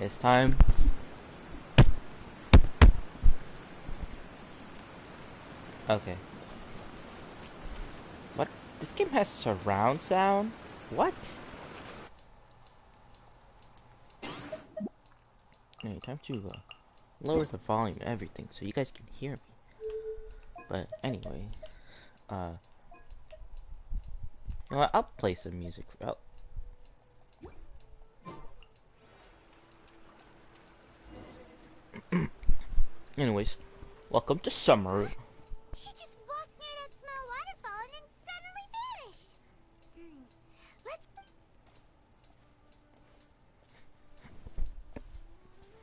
It's time. Okay. What? This game has surround sound? What? Okay, time to lower the volume of everything so you guys can hear me. But anyway, you know what? I'll play some music. Anyways, welcome to Sumeru. She just walked near that small waterfall and then suddenly vanished. Let's...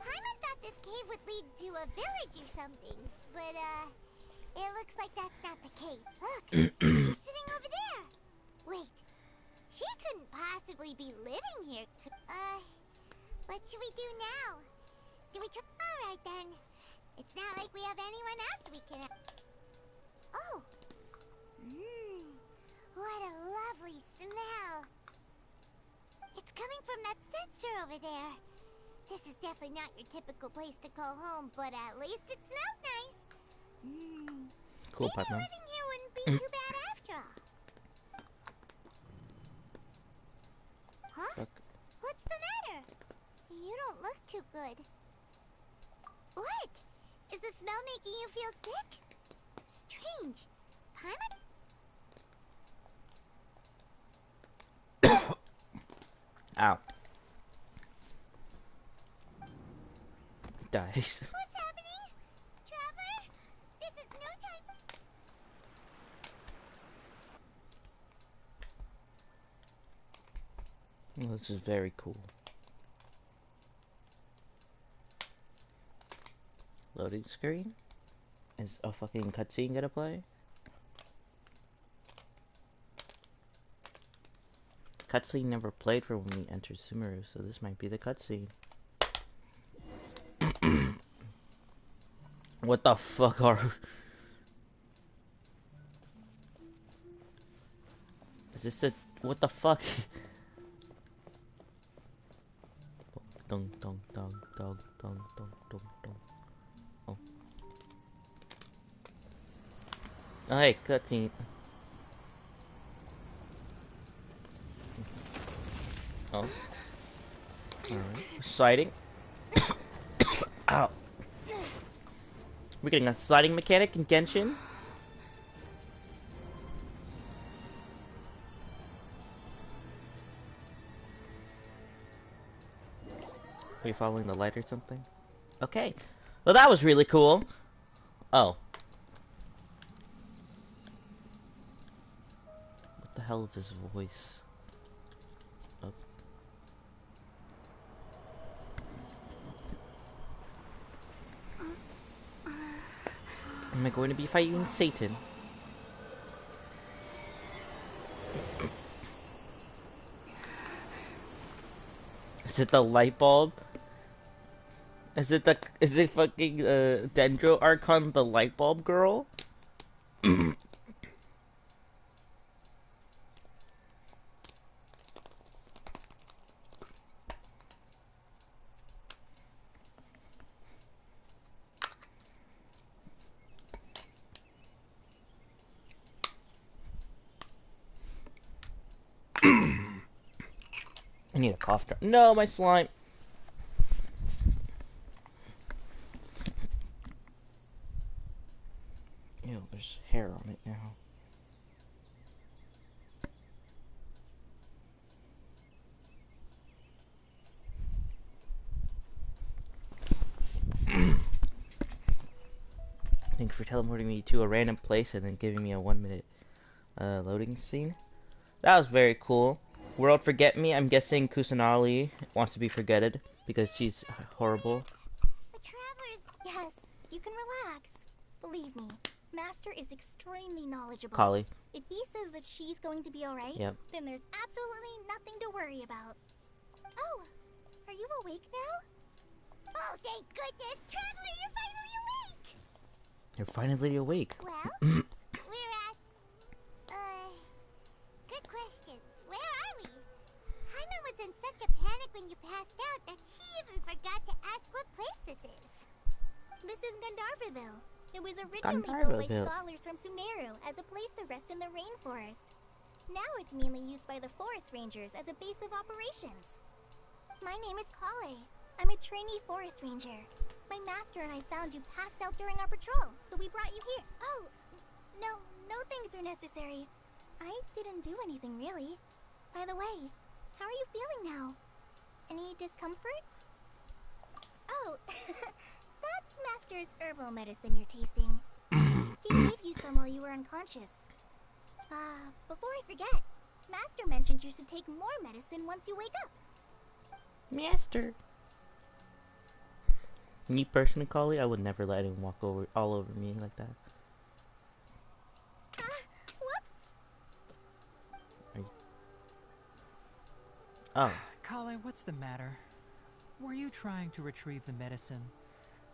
Paimon thought this cave would lead to a village or something, but, it looks like that's not the case. Look, she's sitting over there. Wait, she couldn't possibly be living here. What should we do now? Do we try? Alright then. It's not like we have anyone else we can... Oh! What a lovely smell! It's coming from that sensor over there. This is definitely not your typical place to call home, but at least it smells nice. Cool, Maybe partner. living here wouldn't be too bad after all. Huh? Look. What's the matter? You don't look too good. What? Is the smell making you feel sick? Strange. Paimon? Ow. Dies. What's happening? Traveler? This is no time. Well, this is very cool. Loading screen? Is a fucking cutscene gonna play? Cutscene never played for when we entered Sumeru, so this might be the cutscene. What the fuck are... Is this a... What the fuck? Dong dong dong dong dong dong dong dong. Oh. Oh hey, cutscene. Oh. Alright. Sliding. Ow. We're getting a sliding mechanic in Genshin. Are you following the light or something? Okay. Well, that was really cool. Oh. What the hell is this voice? Oh. Am I going to be fighting Satan? Is it the light bulb? Is it fucking Dendro Archon, the light bulb girl? I need a cough drop. No, my slime. Ew, there's hair on it now. Thanks for teleporting me to a random place and then giving me a 1-minute loading scene. That was very cool. World forget me. I'm guessing Kusanali wants to be forgetted because she's horrible. The travelers... Yes, you can relax. Believe me, Master is extremely knowledgeable. Kali. If he says that she's going to be alright, Yep. then there's absolutely nothing to worry about. Oh, are you awake now? Oh, thank goodness! Traveler, you're finally awake! You're finally awake. Well, we're at... Good question. Where are we? Paimon was in such a panic when you passed out that she even forgot This is Gandharvaville. It was originally built by Gandharvaville. scholars from Sumeru as a place to rest in the rainforest. Now it's mainly used by the forest rangers as a base of operations. My name is Kale. I'm a trainee forest ranger. My master and I found you passed out during our patrol, so we brought you here. Oh, no things are necessary. I didn't do anything really. By the way, how are you feeling now? Any discomfort? Oh, that's Master's herbal medicine you're tasting. He gave you some while you were unconscious. Before I forget, Master mentioned you should take more medicine once you wake up. Master. Me personally, Collie, I would never let him walk all over me like that. Whoops! Oh. Kale, what's the matter? Were you trying to retrieve the medicine?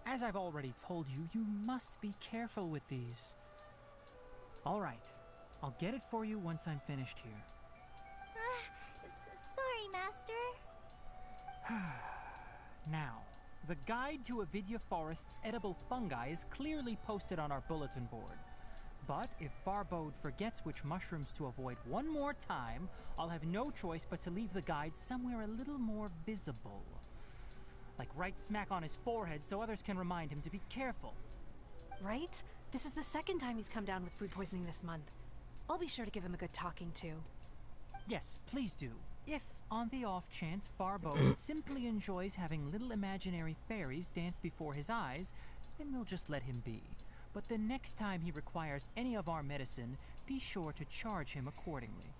As I've already told you, you must be careful with these. All right, I'll get it for you once I'm finished here. Sorry, Master. Now, the guide to Avidya Forest's edible fungi is clearly posted on our bulletin board. But if Farbode forgets which mushrooms to avoid one more time, I'll have no choice but to leave the guide somewhere a little more visible. Like right smack on his forehead so others can remind him to be careful. Right? This is the second time he's come down with food poisoning this month. I'll be sure to give him a good talking to. Yes, please do. If, on the off chance, Farbode simply enjoys having little imaginary fairies dance before his eyes, then we'll just let him be. But the next time he requires any of our medicine, be sure to charge him accordingly.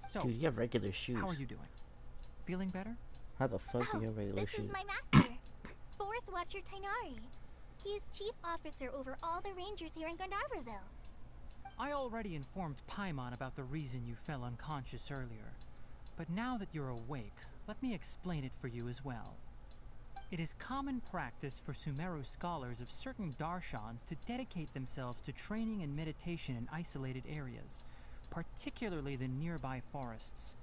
So, Dude, you have regular shoes. how are you doing? Feeling better? How the fuck do you have regular This shoes? is my master, Forest Watcher Tainari. He's chief officer over all the rangers here in Gandharvaville. I already informed Paimon about the reason you fell unconscious earlier. But now that you're awake, let me explain it for you as well. It is common practice for Sumeru scholars of certain darshans to dedicate themselves to training and meditation in isolated areas, particularly the nearby forests.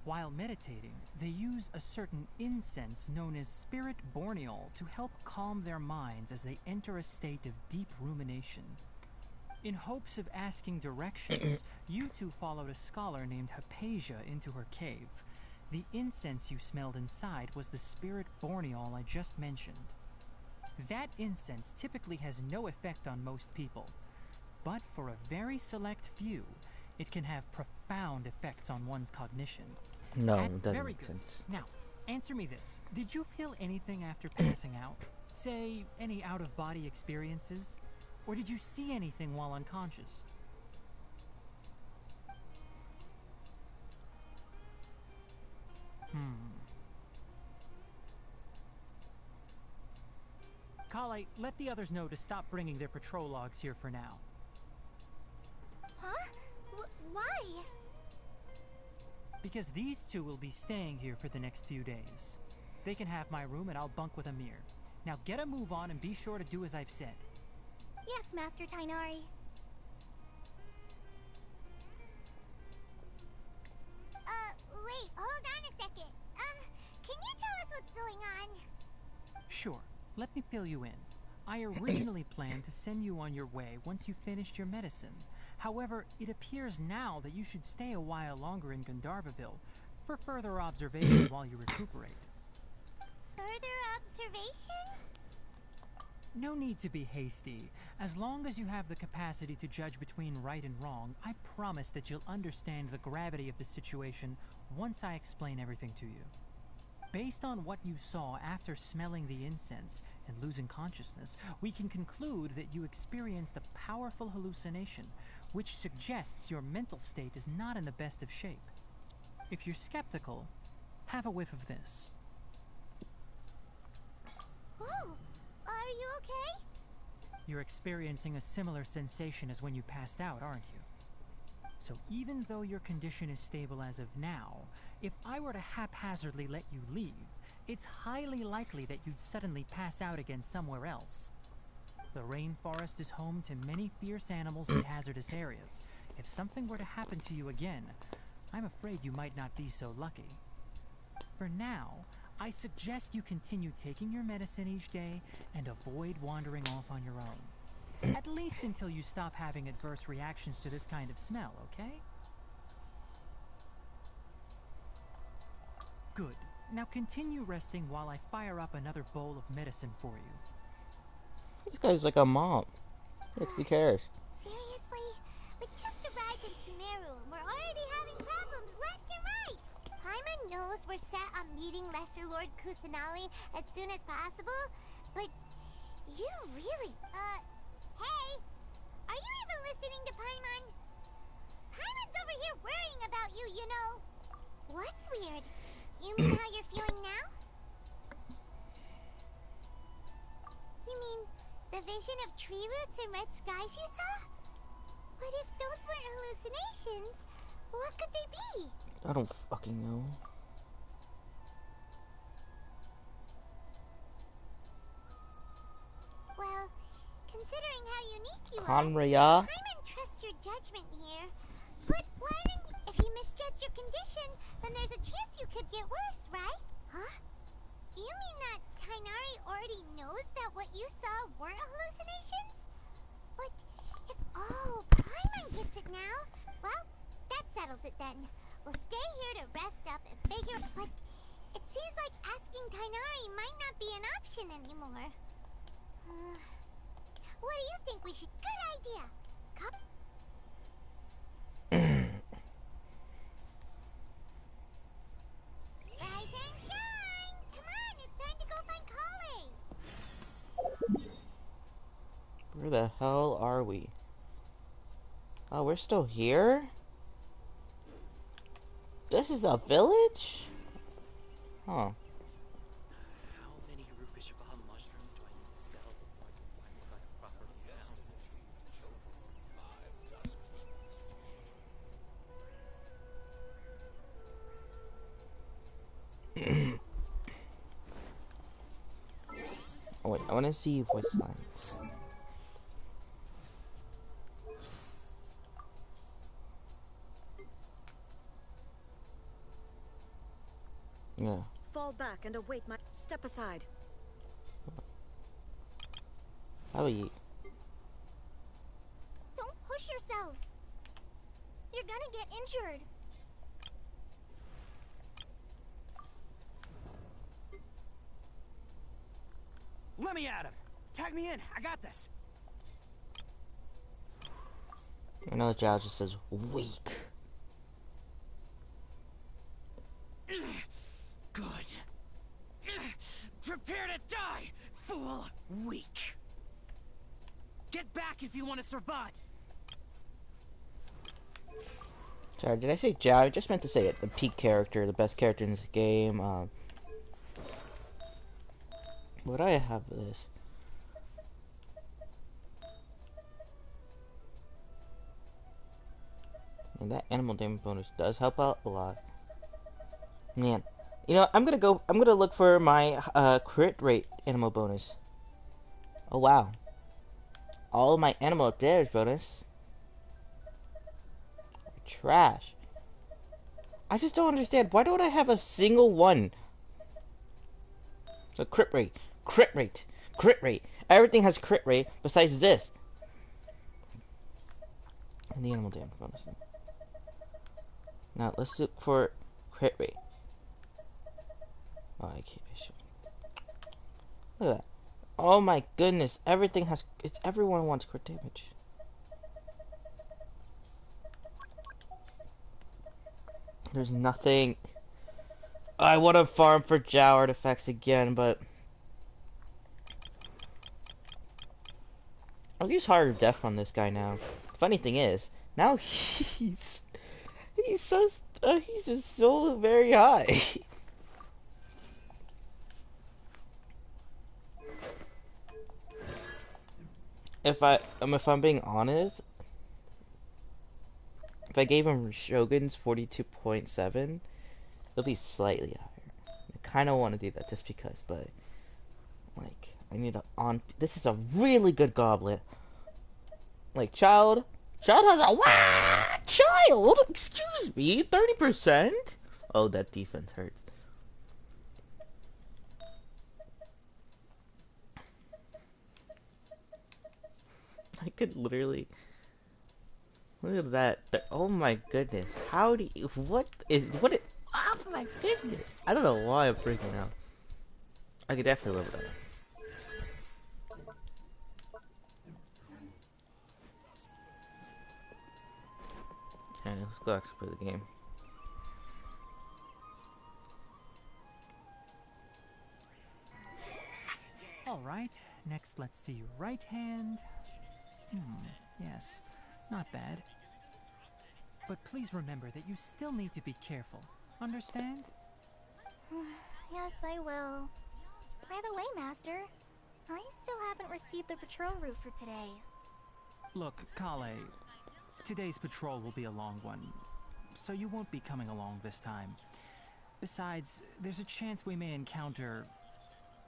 While meditating, they use a certain incense known as spirit borneol to help calm their minds as they enter a state of deep rumination. In hopes of asking directions, you two followed a scholar named Hypatia into her cave. The incense you smelled inside was the spirit borneol I just mentioned. That incense typically has no effect on most people, but for a very select few, it can have profound effects on one's cognition. No, it doesn't Very make good. sense. Now, answer me this. Did you feel anything after passing out? Say, any out-of-body experiences? Or did you see anything while unconscious? Kale, let the others know to stop bringing their patrol logs here for now. Huh? Why? Because these two will be staying here for the next few days. They can have my room and I'll bunk with Amir. Now get a move on and be sure to do as I've said. Yes, Master Tainari. Wait, hold on a second. Can you tell us what's going on? Sure, let me fill you in. I originally planned to send you on your way once you finished your medicine. However, it appears now that you should stay a while longer in Gandharvaville for further observation while you recuperate. Further observation? No need to be hasty. As long as you have the capacity to judge between right and wrong, I promise that you'll understand the gravity of the situation once I explain everything to you. Based on what you saw after smelling the incense and losing consciousness, we can conclude that you experienced a powerful hallucination, which suggests your mental state is not in the best of shape. If you're skeptical, have a whiff of this. Oh, are you okay? You're experiencing a similar sensation as when you passed out, aren't you? So even though your condition is stable as of now, if I were to haphazardly let you leave, it's highly likely that you'd suddenly pass out again somewhere else. The rainforest is home to many fierce animals in hazardous areas. If something were to happen to you again, I'm afraid you might not be so lucky. For now, I suggest you continue taking your medicine each day and avoid wandering off on your own. At least until you stop having adverse reactions to this kind of smell, okay? Good. Now continue resting while I fire up another bowl of medicine for you. This guy's like a mom. Who cares? Seriously? We just arrived in Sumeru and we're already having problems left and right. Paimon knows we're set on meeting Lesser Lord Kusanali as soon as possible, but you really, hey! Are you even listening to Paimon? Paimon's over here worrying about you, you know. What's weird? You mean how you're feeling now? You mean the vision of tree roots and red skies you saw? But if those weren't hallucinations, what could they be? I don't fucking know. Well, considering how unique you Hanraya? are, Paimon trusts your judgment here. But why didn't you? If you misjudge your condition, then there's a chance you could get worse, right? Huh? You mean that Kainari already knows that what you saw weren't hallucinations? But if... Oh, Paimon gets it now. Well, that settles it then. We'll stay here to rest up and figure... But it seems like asking Kainari might not be an option anymore. What do you think we should... Good idea. Come... Rise and shine! Come on, it's time to go find Kale! Where the hell are we? Oh, we're still here? This is a village? Huh. How many Rupeshava mushrooms do I need to sell before I can find what I properly found? Oh wait, I want to see voice lines. Yeah. Fall back and await my... Step aside. How about you? Don't push yourself! You're gonna get injured! Let me at him! Tag me in! I got this! Another child just says weak. Good. Prepare to die, fool! Weak. Get back if you want to survive! Sorry, did I say Jao? I just meant to say it. The peak character, the best character in this game. Would I have this? And that animal damage bonus does help out a lot. Man, you know, I'm gonna look for my crit rate animal bonus. Oh wow. All of my animal damage bonus are trash. I just don't understand. Why don't I have a single one? So crit rate, crit rate, crit rate. Everything has crit rate besides this. And the animal damage bonus. Now let's look for crit rate. Oh, I should. Look at that. Oh my goodness, everything has, everyone wants crit damage. There's nothing. I want to farm for Jao artifacts again, but I'll use Heart of Death on this guy now. Funny thing is, now he's he's just so very high. If I'm being honest, if I gave him Shogun's 42.7, it'll be slightly higher. I kind of want to do that just because, but like I need this is a really good goblet. Like child has a wow. child? Excuse me, 30%? Oh, that defense hurts. I could literally... Look at that. Oh my goodness. How do you... What is... Oh my goodness. I don't know why I'm freaking out. I could definitely live with that. Okay, let's go actually play the game. Alright, next let's see. Right hand. Yes, not bad. But please remember that you still need to be careful. Understand? Yes, I will. By the way, Master, I still haven't received the patrol route for today. Look, Kale, today's patrol will be a long one, so you won't be coming along this time. Besides, there's a chance we may encounter...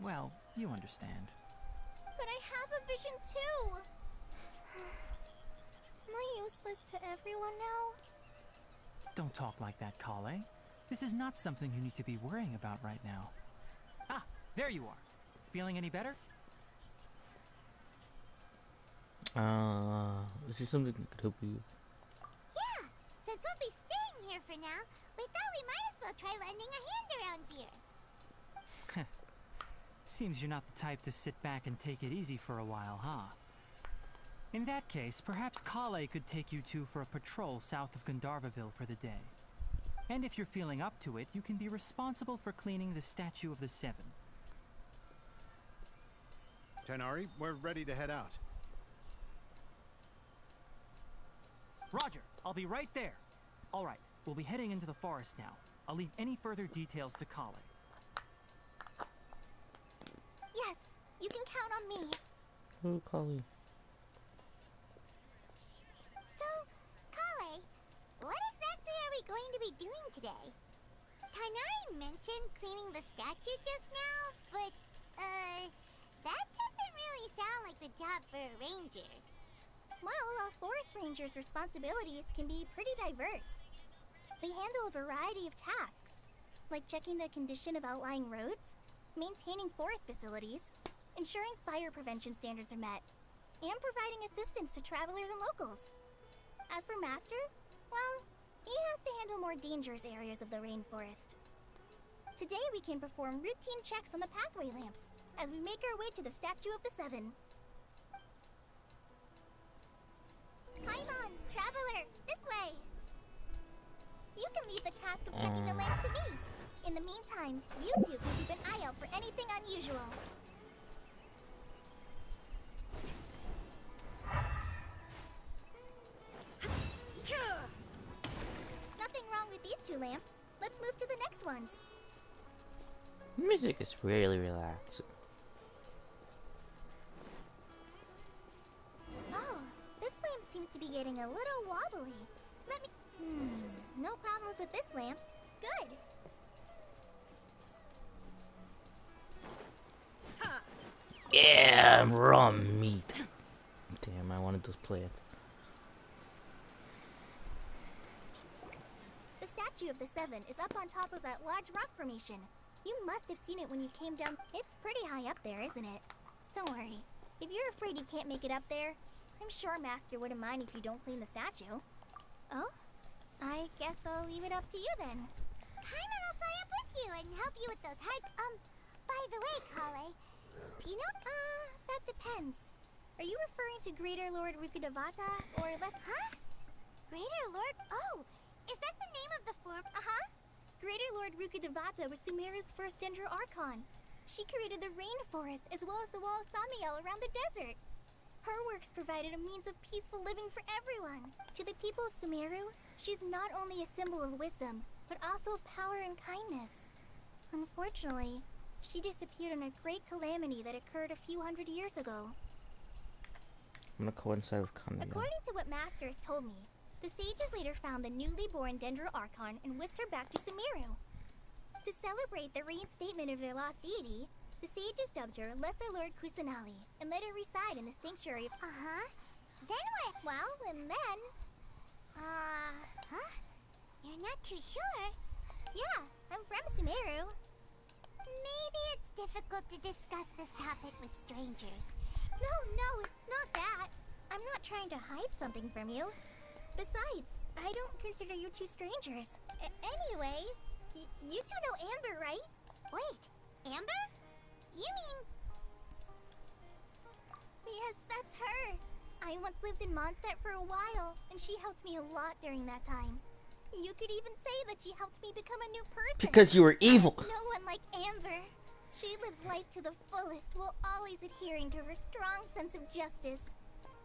well, you understand. But I have a vision too! Am I useless to everyone now? Don't talk like that, Kale. This is not something you need to be worrying about right now. Ah, there you are. Feeling any better? Is there something that could help you? Yeah! Since we'll be staying here for now, we thought we might as well try lending a hand around here. Seems you're not the type to sit back and take it easy for a while, huh? In that case, perhaps Kale could take you two for a patrol south of Gandharvaville for the day. And if you're feeling up to it, you can be responsible for cleaning the Statue of the Seven. Tighnari, we're ready to head out. Roger, I'll be right there. All right, we'll be heading into the forest now. I'll leave any further details to Kale. Yes, you can count on me. Oh, Kali. So, Kale, what exactly are we going to be doing today? Tighnari mentioned cleaning the statue just now, but, that doesn't really sound like the job for a ranger. Well, a forest ranger's responsibilities can be pretty diverse. They handle a variety of tasks, like checking the condition of outlying roads, maintaining forest facilities, ensuring fire prevention standards are met, and providing assistance to travelers and locals. As for Master, well, he has to handle more dangerous areas of the rainforest. Today we can perform routine checks on the pathway lamps as we make our way to the Statue of the Seven. Paimon, traveler, this way! You can leave the task of checking the lamps to me. In the meantime, you two can keep an eye out for anything unusual. Nothing wrong with these two lamps. Let's move to the next ones. Music is really relaxing. Oh, this lamp seems to be getting a little wobbly. Let me... no problems with this lamp. Good. Yeah, raw meat. Damn, I wanted those plants. The Statue of the Seven is up on top of that large rock formation. You must have seen it when you came down. It's pretty high up there, isn't it? Don't worry. If you're afraid you can't make it up there, I'm sure Master wouldn't mind if you don't clean the statue. Oh? I guess I'll leave it up to you then. Paimon will fly up with you and help you with those hard... by the way, Kale, do you know... that depends. Are you referring to Greater Lord Rukkhadevata, or Huh? Greater Lord... Oh! Is that the name of the form? Uh-huh. Greater Lord Rukkhadevata was Sumeru's first Dendro Archon. She created the rainforest as well as the wall of Samiel around the desert. Her works provided a means of peaceful living for everyone. To the people of Sumeru, she's not only a symbol of wisdom, but also of power and kindness. Unfortunately, she disappeared in a great calamity that occurred a few hundred years ago. I'm gonna coincide with Kanye. According to what Master has told me, the sages later found the newly born Dendro Archon and whisked her back to Sumeru. To celebrate the reinstatement of their lost deity, the sages dubbed her Lesser Lord Kusanali and let her reside in the sanctuary of... Then what? Well, and then... too sure. Yeah, I'm from Sumeru. Maybe it's difficult to discuss this topic with strangers. No, it's not that. I'm not trying to hide something from you. Besides, I don't consider you two strangers. Anyway, you two know Amber, right? Wait, Amber? You mean... Yes, that's her. I once lived in Mondstadt for a while, and she helped me a lot during that time. You could even say that she helped me become a new person. Because you were evil. There's no one like Amber. She lives life to the fullest while always adhering to her strong sense of justice.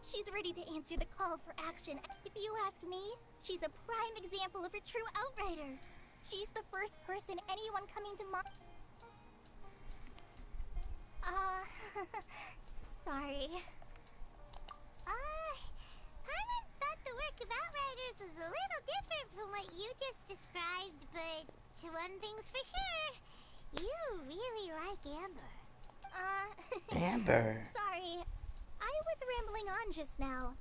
She's ready to answer the call for action. If you ask me, she's a prime example of a true outrider. She's the first person anyone coming to sorry. Paimon thought the work of outriders was a little different from what you just described, but one thing's for sure. You really like Amber. Amber. Sorry. I was rambling on just now.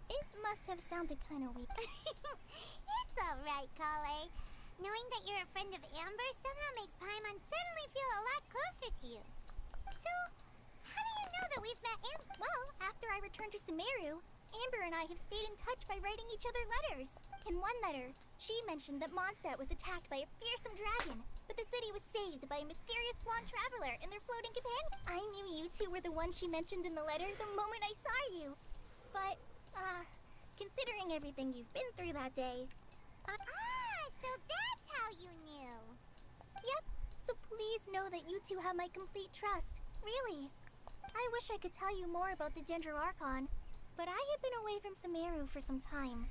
It must have sounded kind of weak. It's alright, Kale. Knowing that you're a friend of Amber somehow makes Paimon suddenly feel a lot closer to you. So, how do you know that we've met Amber? Well, after I returned to Sumeru, Amber and I have stayed in touch by writing each other letters. In one letter, she mentioned that Mondstadt was attacked by a fearsome dragon, but the city was saved by a mysterious blonde traveler and their floating companion. I knew you two were the ones she mentioned in the letter the moment I saw you. But, considering everything you've been through that day... so that's how you knew. Yep, so please know that you two have my complete trust. Really. I wish I could tell you more about the Dendroarchon, but I have been away from Sumeru for some time,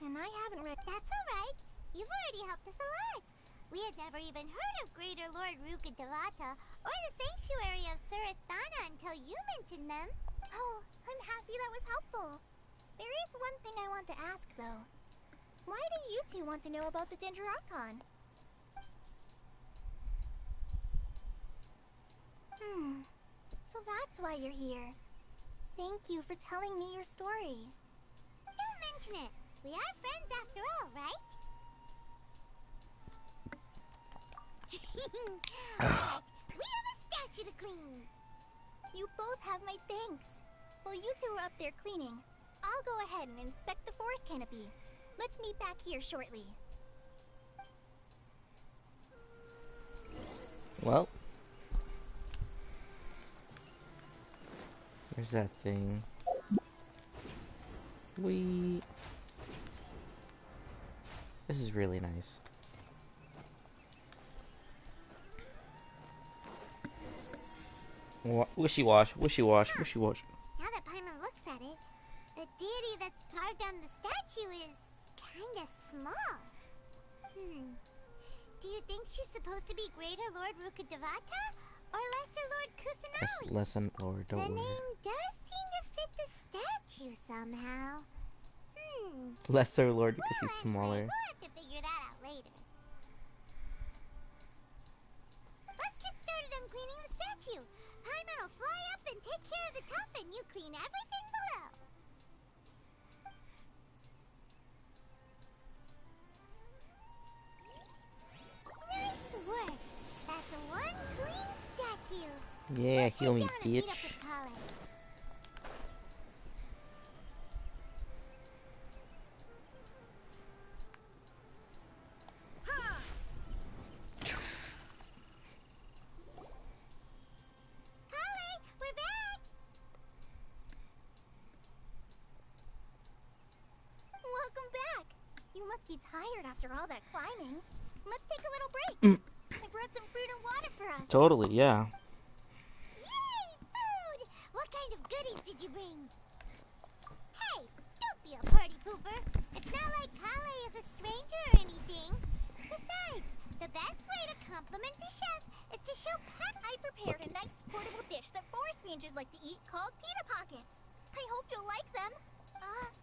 and I haven't read... That's alright. You've already helped us a lot. We had never even heard of Greater Lord Rukkhadevata or the Sanctuary of Surasthana until you mentioned them. Oh, I'm happy that was helpful. There is one thing I want to ask, though. Why do you two want to know about the Dendroarchon? So that's why you're here. Thank you for telling me your story. Don't mention it. We are friends after all, right? Alright, we have a statue to clean. You both have my thanks. While you two are up there cleaning, I'll go ahead and inspect the forest canopy. Let's meet back here shortly. Well. Where's that thing? This is really nice. Wishy-wash, wishy-wash, wishy-wash. Now that Paimon looks at it, the deity that's carved on the statue is kinda small. Do you think she's supposed to be Greater Lord Rukkhadevata or Lesser Lord Kusanali? Lesson Lord, don't The worry. name does seem to fit the statue somehow. Lesser Lord because Well, he's smaller. anyway, we'll have to figure that out later. Let's get started on cleaning the statue. Paimon will fly up and take care of the top, and you clean everything below. Nice work. That's one clean statue. Yeah, Let's heal head me, down and meet up bitch. with Kale. Kale, we're back. Welcome back. You must be tired after all that climbing. Let's take a little break. I brought some fruit and water for us. Totally, yeah. Yay, food! What kind of goodies did you bring? Hey, don't be a party pooper. It's not like Kale is a stranger or anything. Besides, the best way to compliment a chef is to show I prepared a nice portable dish that forest rangers like to eat called pita pockets. I hope you'll like them.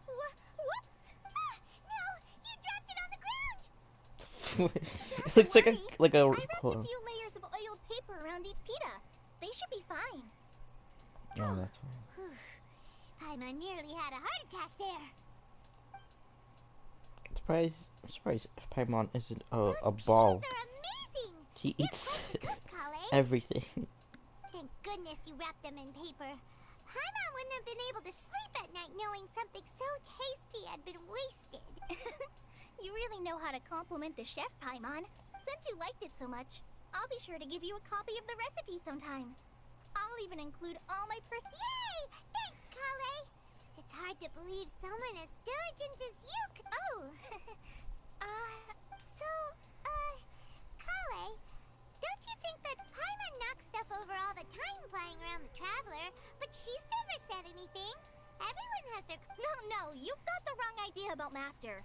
Whoops! No, you dropped it on the ground! It looks like a I wrapped a few layers of oiled paper around each pita. They should be fine. Oh, that's fine. Paimon nearly had a heart attack there. It's I'm surprised Paimon isn't a Those ball. peas are amazing! He They're eats both good, Kale. everything. Thank goodness you wrapped them in paper. Paimon wouldn't have been able to sleep at night knowing something so tasty had been wasted. You really know how to compliment the chef, Paimon. Since you liked it so much, I'll be sure to give you a copy of the recipe sometime. I'll even include all my Yay! Thanks, Kale! It's hard to believe someone as diligent as you could. Oh! So, Kale, don't you think that Paimon knocks stuff over all the time flying around the Traveler, but she's never said anything? Everyone has their... No, you've got the wrong idea about Master.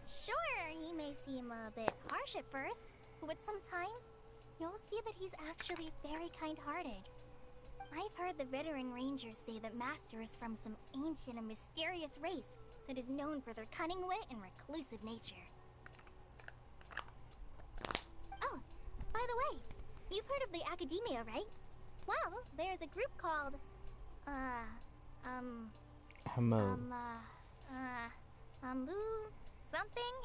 Sure, he may seem a bit harsh at first, but with some time, you'll see that he's actually very kind-hearted. I've heard the veteran rangers say that Master is from some ancient and mysterious race that is known for their cunning wit and reclusive nature. Oh, by the way, you've heard of the Academia, right? Well, there's a group called, Hello. something?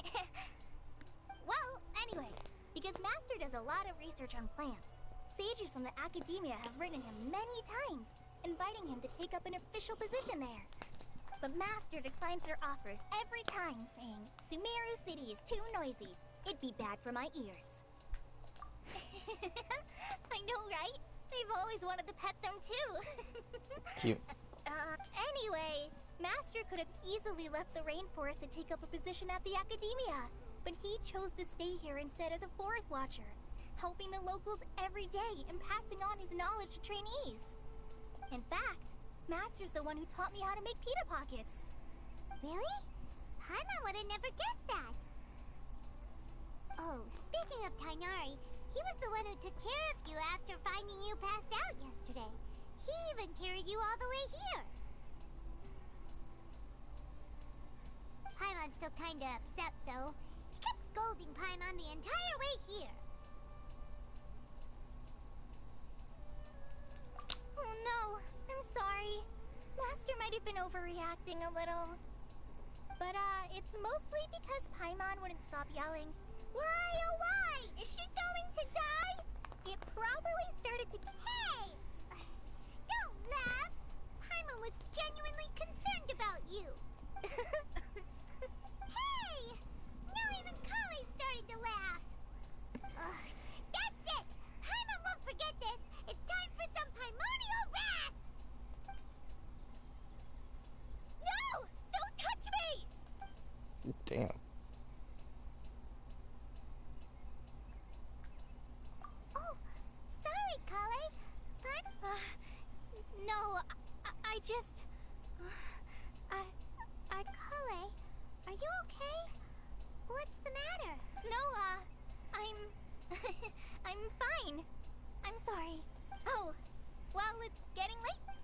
Well, anyway, because Master does a lot of research on plants, sages from the Academia have written him many times, inviting him to take up an official position there. But Master declines their offers every time, saying, Sumeru City is too noisy. It'd be bad for my ears. I know, right? They've always wanted to pet them too. Cute. Anyway, Master could have easily left the rainforest to take up a position at the Academia, but he chose to stay here instead as a forest watcher, helping the locals every day and passing on his knowledge to trainees. In fact, Master's the one who taught me how to make pita pockets. Really? Paimon would have never guessed that. Oh, speaking of Tainari, he was the one who took care of you after finding you passed out yesterday. He even carried you all the way here. Paimon's still kinda upset, though. He kept scolding Paimon the entire way here. Oh no, I'm sorry. Master might have been overreacting a little. But, it's mostly because Paimon wouldn't stop yelling, Why, oh why? Is she going to die? It probably started to... Hey! Don't laugh! Paimon was genuinely concerned about you. Hey! Now even Kale started to laugh. Ugh, that's it! Paimon won't forget this. It's time for some Paimonial wrath! No! Don't touch me! Damn. Oh, sorry, Kale. No, I just... Kale, are you okay? What's the matter? No, I'm fine. I'm sorry. Oh, well, it's getting late.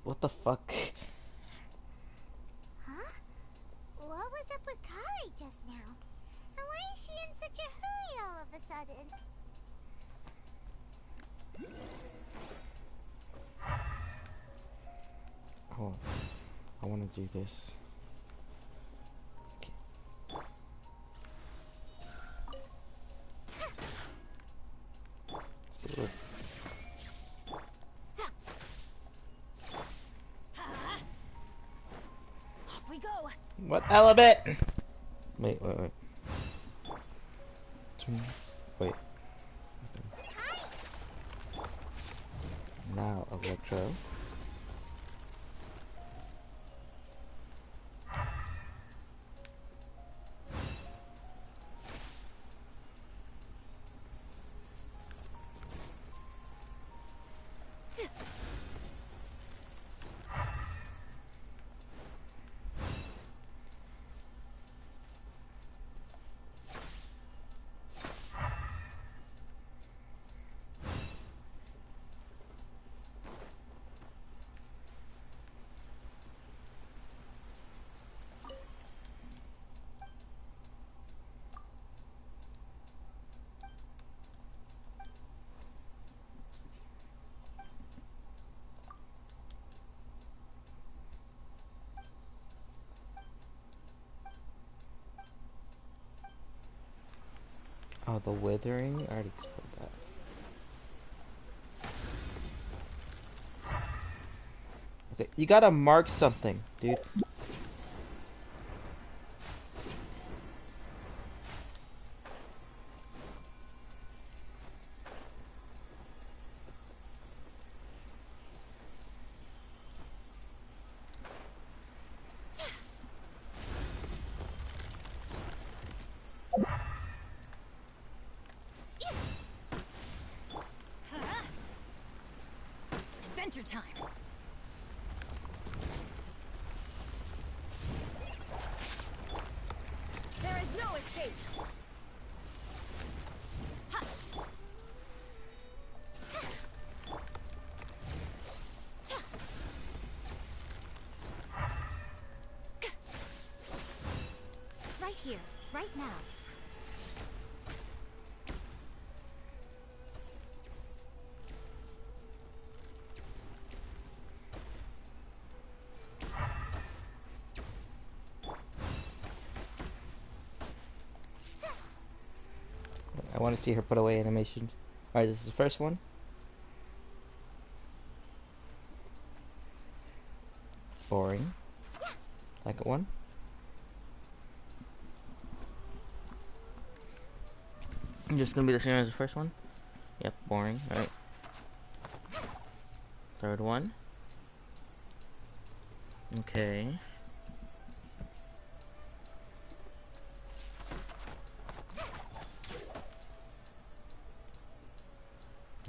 What the fuck? Huh? What was up with Kale just now? And why is she in such a hurry all of a sudden? Hold on. I want to do this. Okay. See what? Off we go. What element? Wait. Wait. Now Electro. Oh, the withering? I already explored that. Okay, you gotta mark something, dude. Adventure time. There is no escape. Ha. Right here, right now. I want to see her put away animation. Alright, this is the first one. Boring. Second one. Just gonna be the same as the first one. Yep, boring. Alright. Third one. Okay.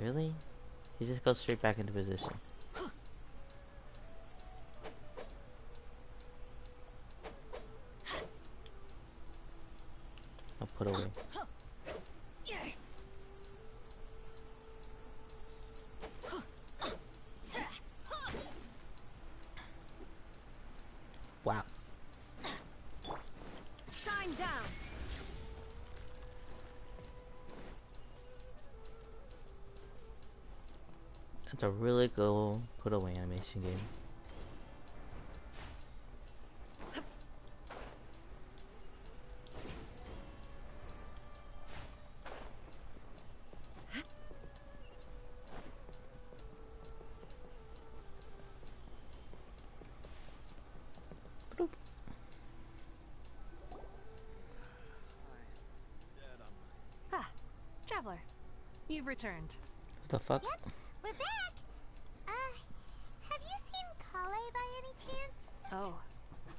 Really? He just goes straight back into position. I'll put away. Wow. Shine down. That's a really cool put away animation game. Bloop. Ah, Traveler. You've returned. What the fuck? Yep, we're back. Have you seen Kale by any chance? Oh,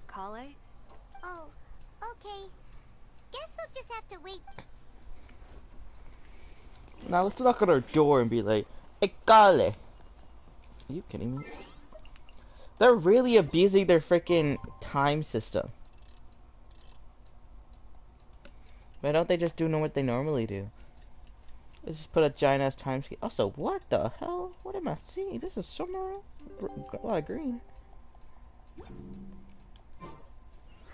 Kale? Oh, okay. Guess we'll just have to wait. Now let's knock on our door and be like, "Hey, Kale." Are you kidding me? They're really abusing their freaking time system. Why don't they just do what they normally do? Let's just put a giant ass time scale. Also, what the hell? What am I seeing? This is Sumeru? A lot of green.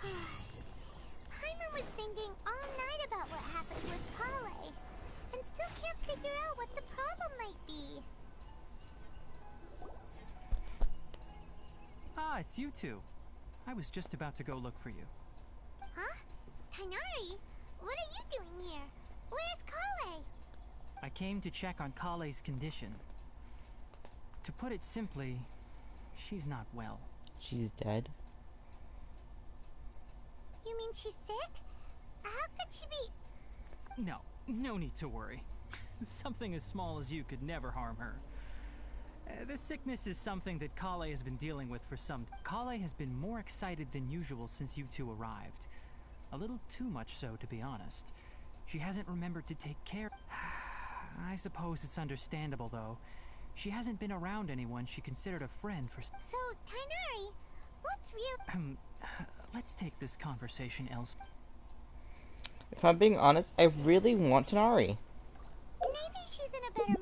Hyman was thinking all night about what happened with Kale, and still can't figure out what the problem might be. Ah, it's you two. I was just about to go look for you. Huh? Tainari? What are you doing here? Where's Kale? I came to check on Kale's condition. To put it simply, she's not well. She's dead. You mean she's sick? How could she be? No need to worry. Something as small as you could never harm her. This sickness is something that Kale has been dealing with for some time. Kale has been more excited than usual since you two arrived. A little too much so, to be honest. She hasn't remembered to take care. I suppose it's understandable, though. She hasn't been around anyone she considered a friend for. So, Tainari, what's real? Let's take this conversation elsewhere. If I'm being honest, I really want Tanari. Maybe she's in a better.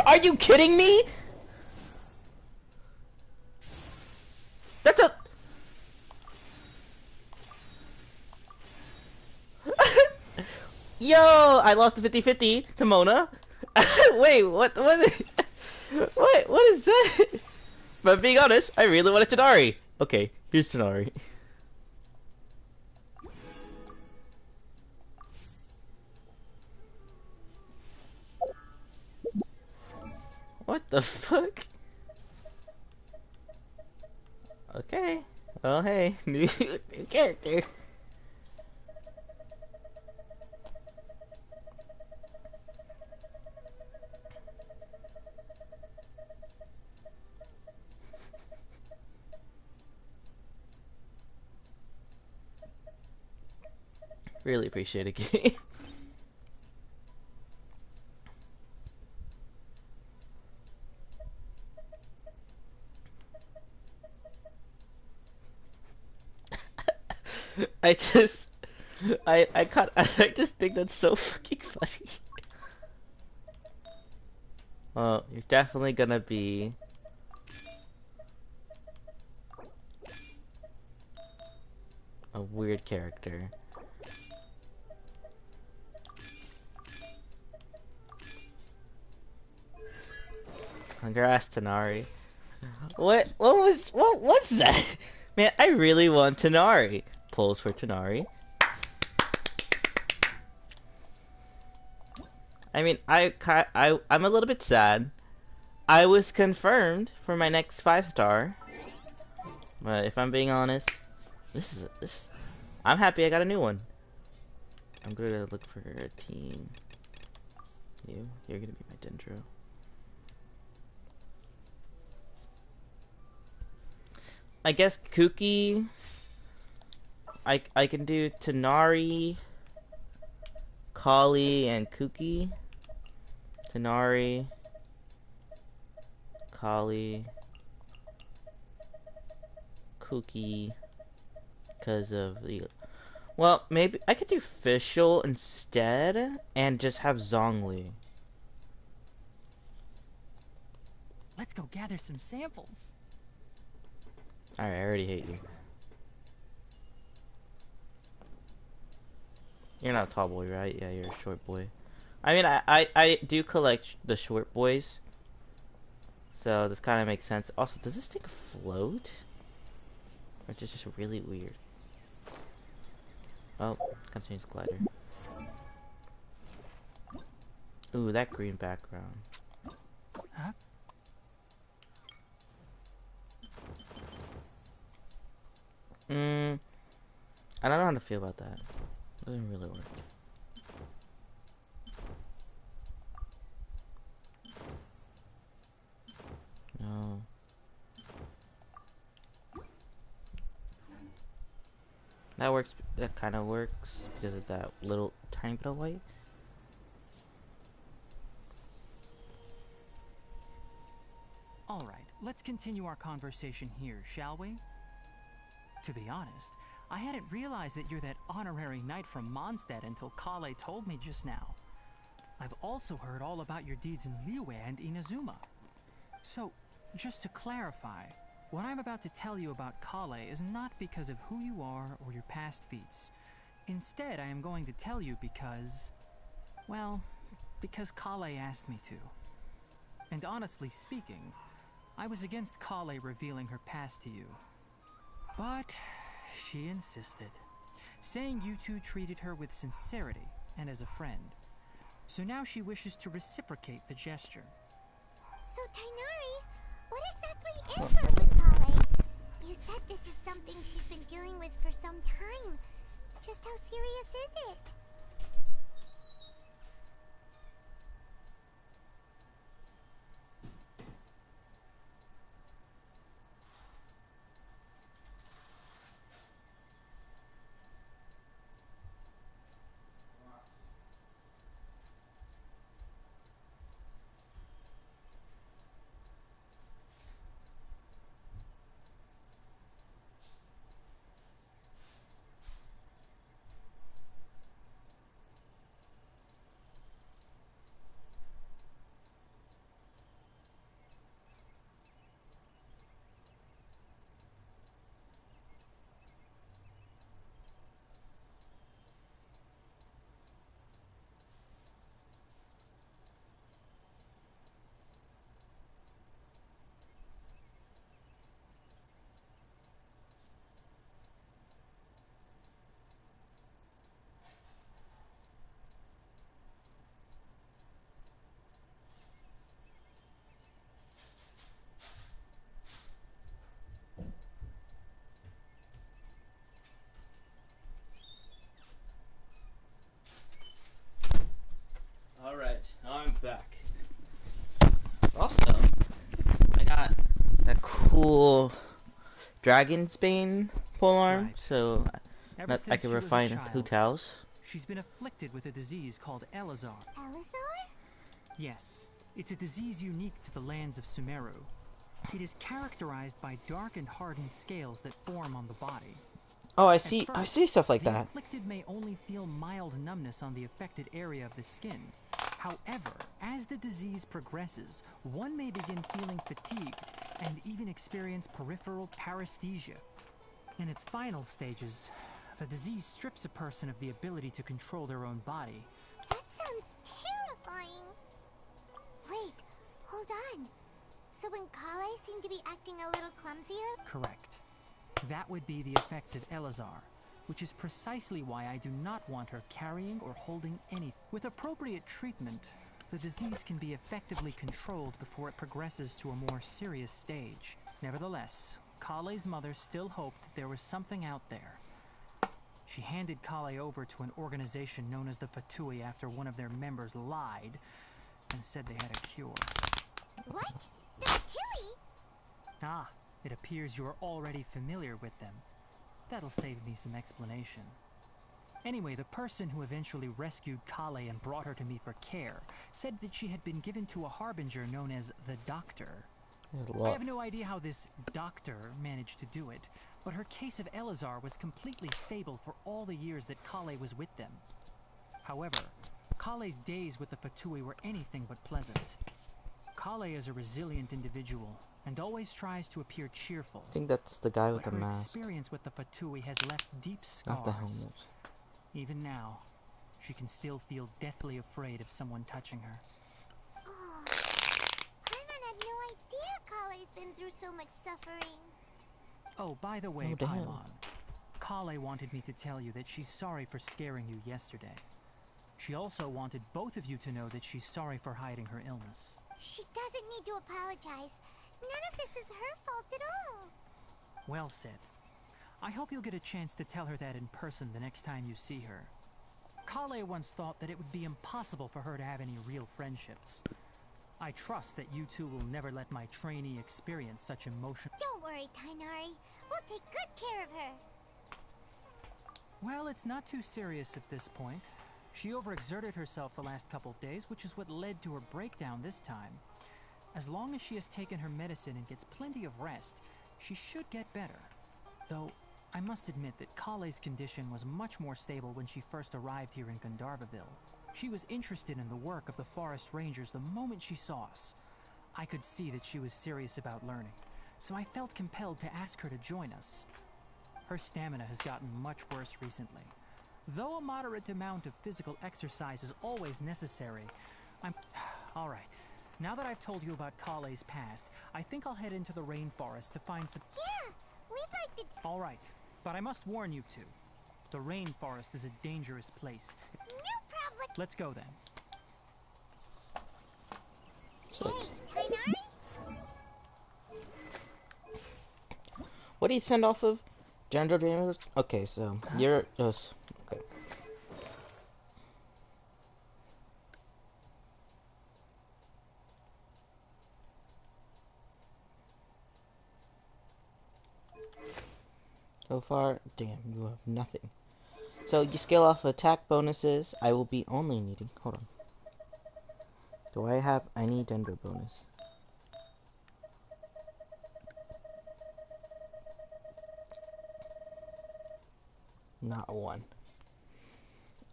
Are you kidding me? Yo, I lost the 50-50 to Mona. Wait, what? What is that? But being honest, I really wanted Tanari. Okay, here's Tanari. What the fuck? Okay. Well, hey, new character. Really appreciate it, game. I just, I just think that's so fucking funny. Well, you're definitely gonna be a weird character. Congrats, Tanari. What was that? Man, I really want Tanari. Polls for Tanari. I mean, I'm a little bit sad. I was confirmed for my next 5-star. But if I'm being honest, this. I'm happy I got a new one. I'm gonna look for a team. You're gonna be my Dendro. I guess Kuki. I can do Tanari, Kali, and Kuki. Tanari, Kali, Kuki, because of the. Well, maybe I could do Fischl instead and just have Zhongli. Let's go gather some samples. Alright, I already hate you. You're not a tall boy, right? Yeah, you're a short boy. I mean, I do collect the short boys. So this kind of makes sense. Also, does this thing float? Or is it just really weird? Oh, gotta change the glider. Ooh, that green background. Huh? I don't know how to feel about that. Doesn't really work. No. That works. That kind of works because of that little tiny bit of white. All right, let's continue our conversation here, shall we? To be honest, I hadn't realized that you're that honorary knight from Mondstadt until Kale told me just now. I've also heard all about your deeds in Liyue and Inazuma. So, just to clarify, what I'm about to tell you about Kale is not because of who you are or your past feats. Instead, I am going to tell you because... well, because Kale asked me to. And honestly speaking, I was against Kale revealing her past to you. But she insisted, saying you two treated her with sincerity and as a friend. So now she wishes to reciprocate the gesture. So, Tainari, what exactly is wrong with Kale? You said this is something she's been dealing with for some time. Just how serious is it? cool dragon's bane polearm, Right. so Ever that I since can she was a refine Hu child, Tao's. she's been afflicted with a disease called Elazar. Elazar? Yes, it's a disease unique to the lands of Sumeru. It is characterized by dark and hardened scales that form on the body. Oh, I At see. I first, see stuff like the that. afflicted may only feel mild numbness on the affected area of the skin. However, as the disease progresses, one may begin feeling fatigued and even experience peripheral paresthesia. In its final stages, the disease strips a person of the ability to control their own body. That sounds terrifying. Wait, hold on. So when Kale seemed to be acting a little clumsier? Correct. That would be the effects of Elazar, which is precisely why I do not want her carrying or holding any. With appropriate treatment, the disease can be effectively controlled before it progresses to a more serious stage. Nevertheless, Kale's mother still hoped that there was something out there. She handed Kale over to an organization known as the Fatui after one of their members lied and said they had a cure. What? The Tilly? Ah, it appears you are already familiar with them. That'll save me some explanation. Anyway, the person who eventually rescued Kale and brought her to me for care said that she had been given to a harbinger known as the Doctor. I have no idea how this doctor managed to do it, but her case of Elazar was completely stable for all the years that Kale was with them. However, Kale's days with the Fatui were anything but pleasant. Kale is a resilient individual and always tries to appear cheerful. I think that's the guy with But the her mask, experience with the Fatui has left deep not the scars. helmet. Even now, she can still feel deathly afraid of someone touching her. Oh, Paimon had no idea Kale's been through so much suffering. Oh, by the way, Oh, damn. Paimon, Kale wanted me to tell you that she's sorry for scaring you yesterday. She also wanted both of you to know that she's sorry for hiding her illness. She doesn't need to apologize. None of this is her fault at all. Well said. I hope you'll get a chance to tell her that in person the next time you see her. Kale once thought that it would be impossible for her to have any real friendships. I trust that you two will never let my trainee experience such emotion. Don't worry, Tainari. We'll take good care of her. Well, it's not too serious at this point. She overexerted herself the last couple of days, which is what led to her breakdown this time. As long as she has taken her medicine and gets plenty of rest, she should get better. Though, I must admit that Kale's condition was much more stable when she first arrived here in Gandharvaville. She was interested in the work of the forest rangers the moment she saw us. I could see that she was serious about learning, so I felt compelled to ask her to join us. Her stamina has gotten much worse recently. Though a moderate amount of physical exercise is always necessary, all right. Now that I've told you about Kale's past, I think I'll head into the rainforest to find some... Yeah, we'd like to... All right, but I must warn you two. The rainforest is a dangerous place. No problem. Let's go then. So, Hey, Tainari? what do you send off of? Gender damage? Okay, so you're just okay. So far, damn, you have nothing. So you scale off attack bonuses. I will be only needing. Hold on. Do I have any Dendro bonus? Not one.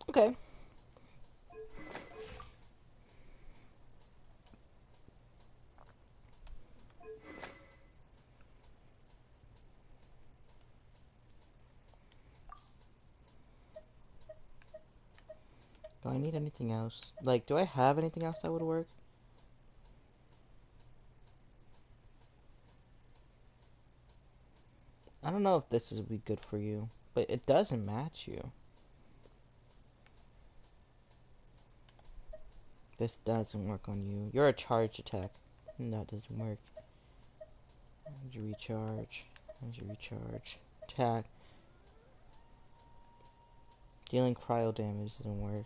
Okay. Do I need anything else? Like, do I have anything else that would work? I don't know if this would be good for you, but it doesn't match you. This doesn't work on you. You're a charge attack. And that doesn't work. How'd you recharge? How'd you recharge? Attack. Dealing cryo damage doesn't work.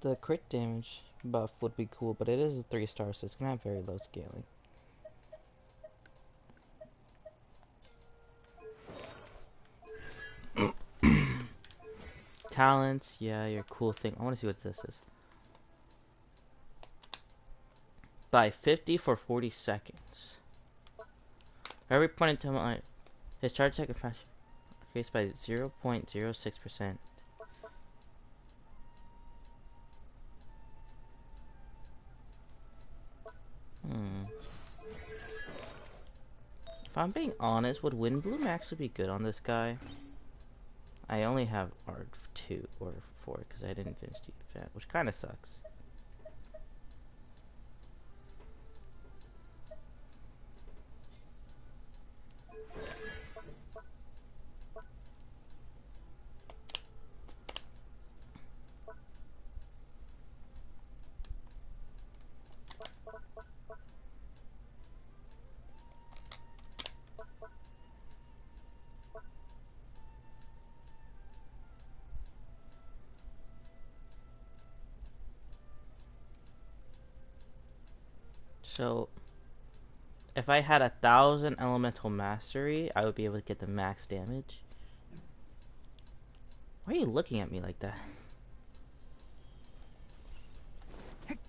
the crit damage buff would be cool, but it is a 3-star, so it's gonna have very low scaling. Talents, yeah, your cool thing. I want to see what this is. By 50 for 40 seconds. Every point in time, his charge attack and flash increased by 0.06%. If I'm being honest, would Wind Bloom actually be good on this guy? I only have R2 or 4 because I didn't finish the event, which kind of sucks. So, if I had 1,000 elemental mastery, I would be able to get the max damage. Why are you looking at me like that?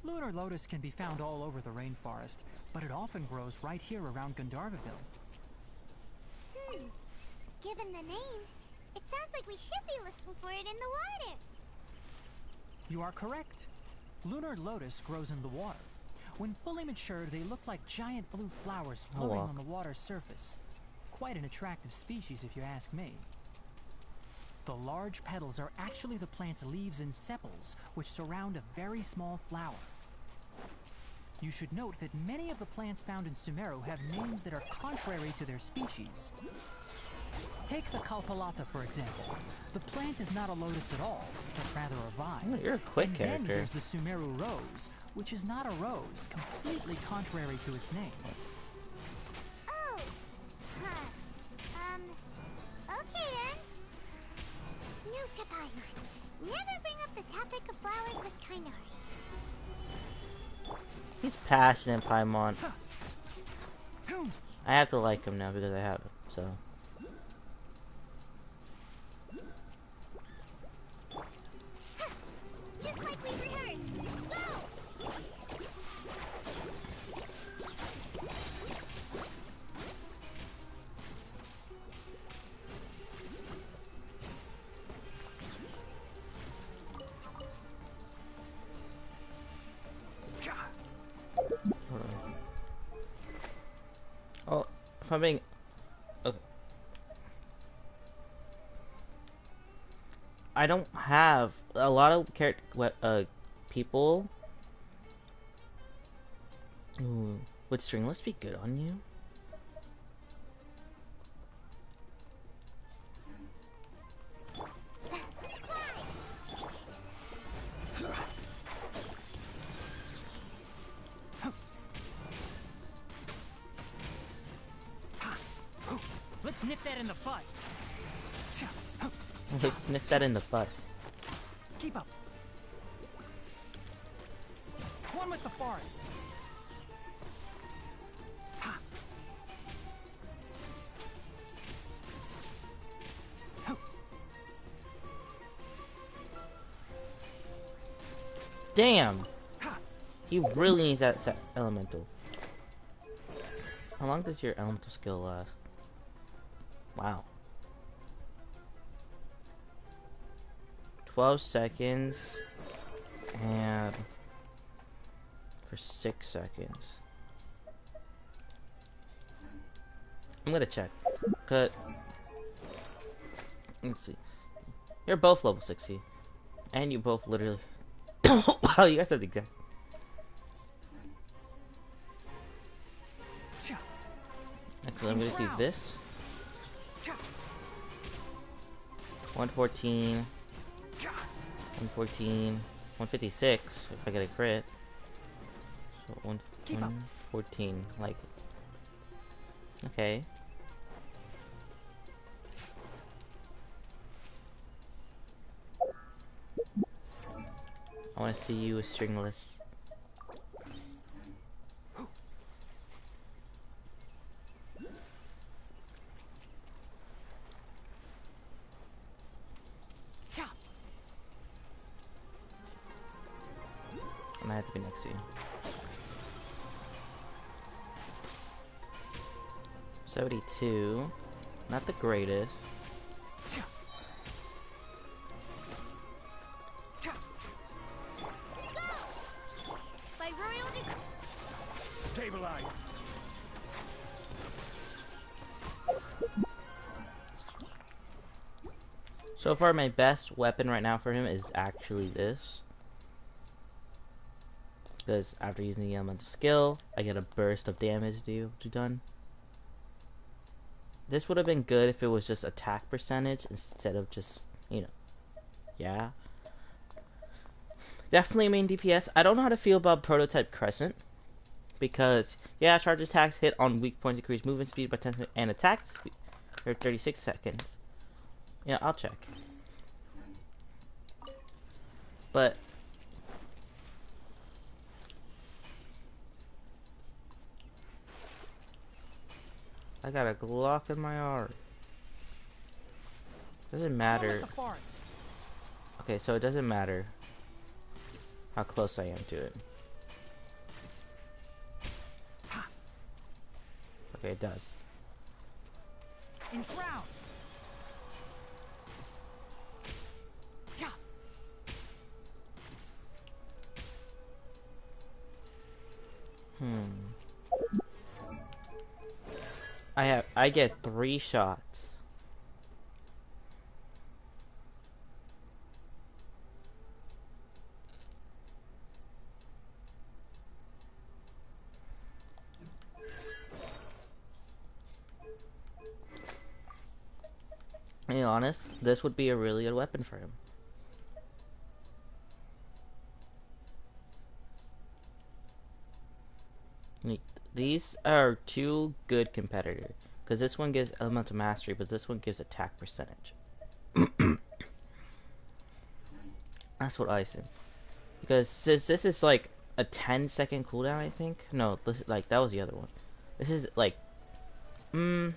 Lunar Lotus can be found all over the rainforest, but it often grows right here around Gandharvaville. Given the name, it sounds like we should be looking for it in the water. You are correct. Lunar Lotus grows in the water. When fully matured, they look like giant blue flowers floating on the water's surface. Quite an attractive species, if you ask me. The large petals are actually the plant's leaves and sepals, which surround a very small flower. You should note that many of the plants found in Sumeru have names that are contrary to their species. Take the Kalpalata, for example. The plant is not a lotus at all, but rather a vine. Oh, you're a quick character. Then there's the Sumeru rose, which is not a rose, completely contrary to its name. Oh, okay then. New to Paimon. Never bring up the topic of flowers with Kainari. He's passionate, Paimon. I have to like him now because I have him, so. Just like we rehearsed. Go! Oh, if I'm being... Okay. I don't have a lot of people. Ooh, would Stringless be good on you? Let's nip that in the butt. Let's sniff that in the butt. Keep up. One with the forest. Damn! He really needs that elemental. How long does your elemental skill last? Wow. 12 seconds. And for 6 seconds. I'm gonna check. Cut. Let's see. You're both level 60. And you both literally... Wow, you guys have the exact... Actually, I'm gonna do this. 114. 114. 156 if I get a crit. So 114. Like... Okay. I want to see you with stringless. I might have to be next to you. 72. Not the greatest. By royal Stabilize. So far, my best weapon right now for him is actually this. Because after using the elemental skill, I get a burst of damage to done. This would have been good if it was just attack percentage instead of just, you know, yeah. Definitely main DPS. I don't know how to feel about Prototype Crescent. Because, yeah, charge attacks hit on weak points increase movement speed by 10 and attack speed for 36 seconds. Yeah, I'll check. But I got a Glock in my arm. Doesn't matter. Okay, so it doesn't matter how close I am to it. Okay, it does. Enshroud. I get 3 shots. To be honest, this would be a really good weapon for him. These are 2 good competitors. Because this one gives elemental mastery, but this one gives attack percentage. That's what I see. Because since this is like a 10-second cooldown, I think. No, this, like that was the other one. This is like, there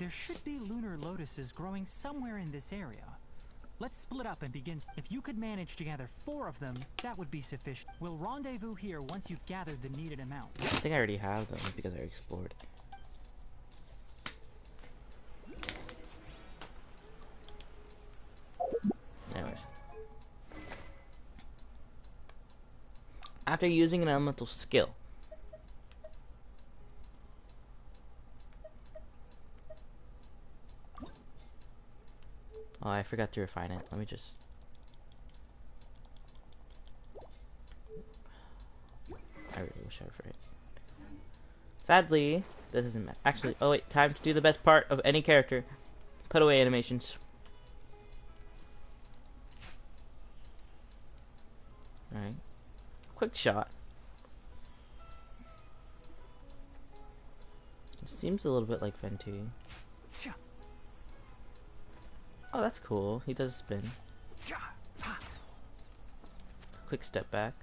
should be lunar lotuses growing somewhere in this area. Let's split up and begin. If you could manage to gather 4 of them, that would be sufficient. We'll rendezvous here once you've gathered the needed amount. I think I already have them because I explored. Anyways. After using an elemental skill. Oh, I forgot to refine it. Let me just... I really wish I refined it. Sadly, this isn't... Actually, oh wait, time to do the best part of any character. Put away animations. Alright. Quick shot. Seems a little bit like Venti. Oh, that's cool. He does a spin. Quick step back.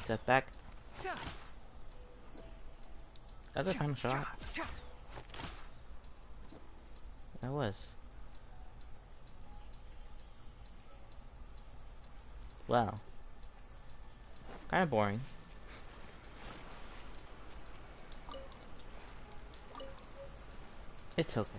Step back. That's a final shot. That was. Wow. Kind of boring. It's okay.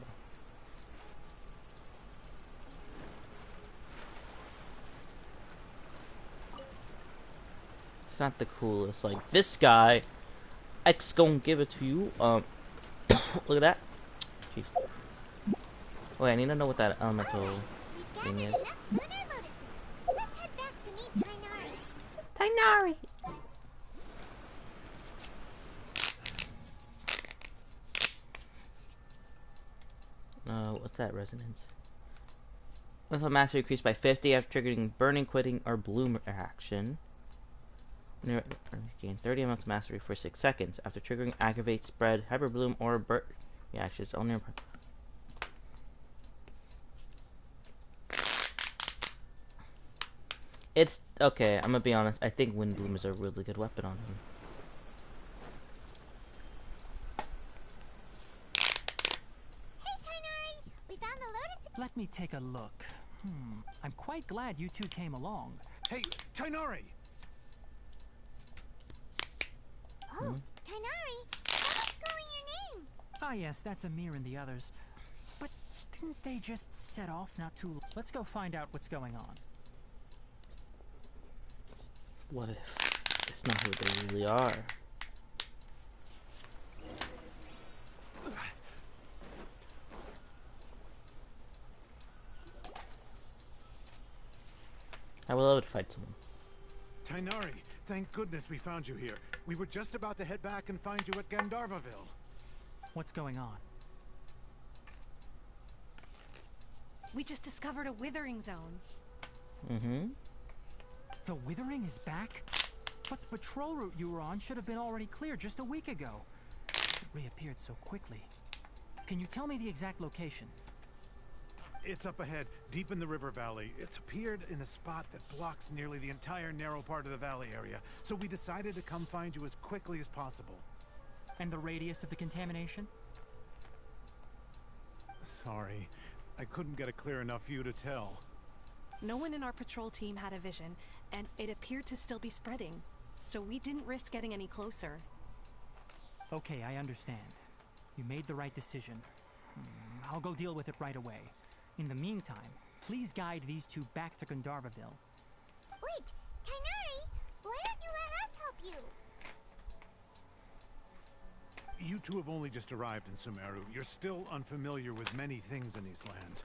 It's not the coolest. Like, this guy, X gonna give it to you. Look at that. Jeez. Wait, I need to know what that elemental thing is. Tainari! What's that resonance? Lethal mastery increased by 50 after triggering burning, quitting, or bloom action. Gain 30 amounts mastery for 6 seconds. After triggering, activate, spread, hyper bloom, or burst. Yeah, actually, it's only. It's okay. I'm gonna be honest. I think Wind Bloom is a really good weapon on him. Hey, Tainari! We found the lotus. Let me take a look. I'm quite glad you two came along. Hey, Tainari! Oh, Tainari! What's calling your name? Ah, yes, that's Amir and the others. But didn't they just set off not too long? Let's go find out what's going on. What if it's not who they really are? I would love to fight someone. Tainari, thank goodness we found you here. We were just about to head back and find you at Gandharvaville. What's going on? We just discovered a withering zone. Mm-hmm. The Withering is back? But the patrol route you were on should have been already clear just a week ago. It reappeared so quickly. Can you tell me the exact location? It's up ahead, deep in the river valley. It's appeared in a spot that blocks nearly the entire narrow part of the valley area, so we decided to come find you as quickly as possible. And the radius of the contamination? Sorry, I couldn't get a clear enough view to tell. No one in our patrol team had a vision, and it appeared to still be spreading. So we didn't risk getting any closer. Okay, I understand. You made the right decision. I'll go deal with it right away. In the meantime, please guide these two back to Gandharvaville. Wait, Tainari! Why don't you let us help you? You two have only just arrived in Sumeru. You're still unfamiliar with many things in these lands.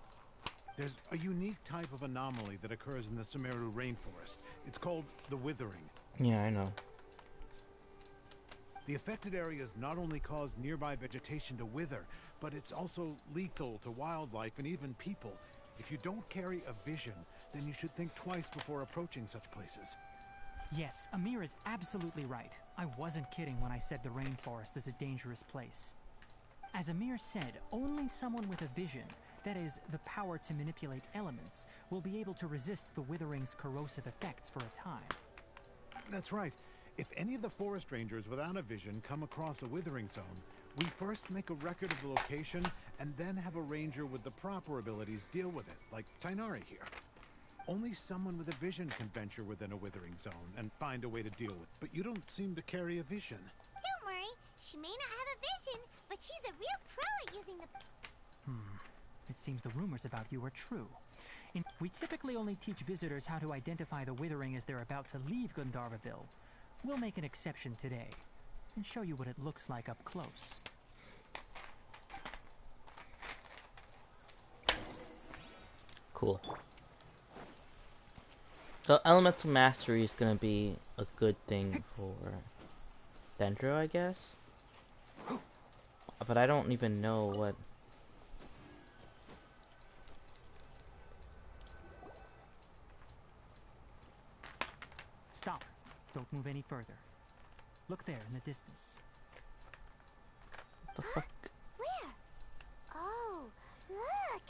There's a unique type of anomaly that occurs in the Sumeru rainforest. It's called the Withering. Yeah, I know. The affected areas not only cause nearby vegetation to wither, but it's also lethal to wildlife and even people. If you don't carry a vision, then you should think twice before approaching such places. Yes, Amir is absolutely right. I wasn't kidding when I said the rainforest is a dangerous place. As Amir said, only someone with a vision, that is, the power to manipulate elements, will be able to resist the Withering's corrosive effects for a time. That's right. If any of the forest rangers without a vision come across a withering zone, we first make a record of the location and then have a ranger with the proper abilities deal with it, like Tainari here. Only someone with a vision can venture within a withering zone and find a way to deal with it, but you don't seem to carry a vision. Don't worry, she may not have a vision, but she's a real pro at using the... It seems the rumors about you are true. We typically only teach visitors how to identify the Withering as they're about to leave Gandharvaville. We'll make an exception today, and show you what it looks like up close. Cool. So elemental mastery is gonna be a good thing for Dendro, I guess. But I don't even know what. Stop. Don't move any further. Look there in the distance. What the fuck? Where? Oh, look!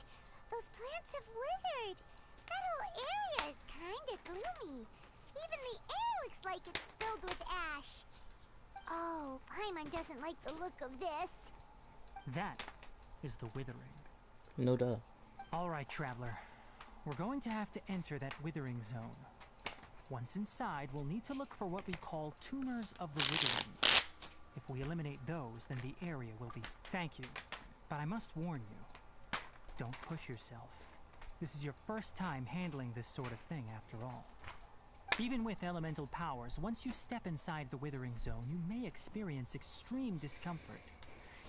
Those plants have withered! That whole area is kinda gloomy. Even the air looks like it's filled with ash. Oh, Paimon doesn't like the look of this. That is the Withering. No duh. Alright, Traveler. We're going to have to enter that Withering zone. Once inside, we'll need to look for what we call tumors of the Withering. If we eliminate those, then the area will be... Thank you. But I must warn you. Don't push yourself. This is your first time handling this sort of thing, after all. Even with elemental powers, once you step inside the Withering zone, you may experience extreme discomfort.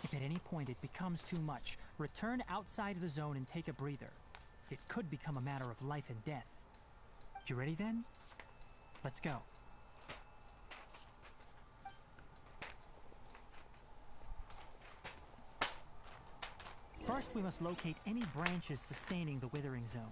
If at any point it becomes too much, return outside the zone and take a breather. It could become a matter of life and death. You ready then? Let's go. First, we must locate any branches sustaining the Withering zone.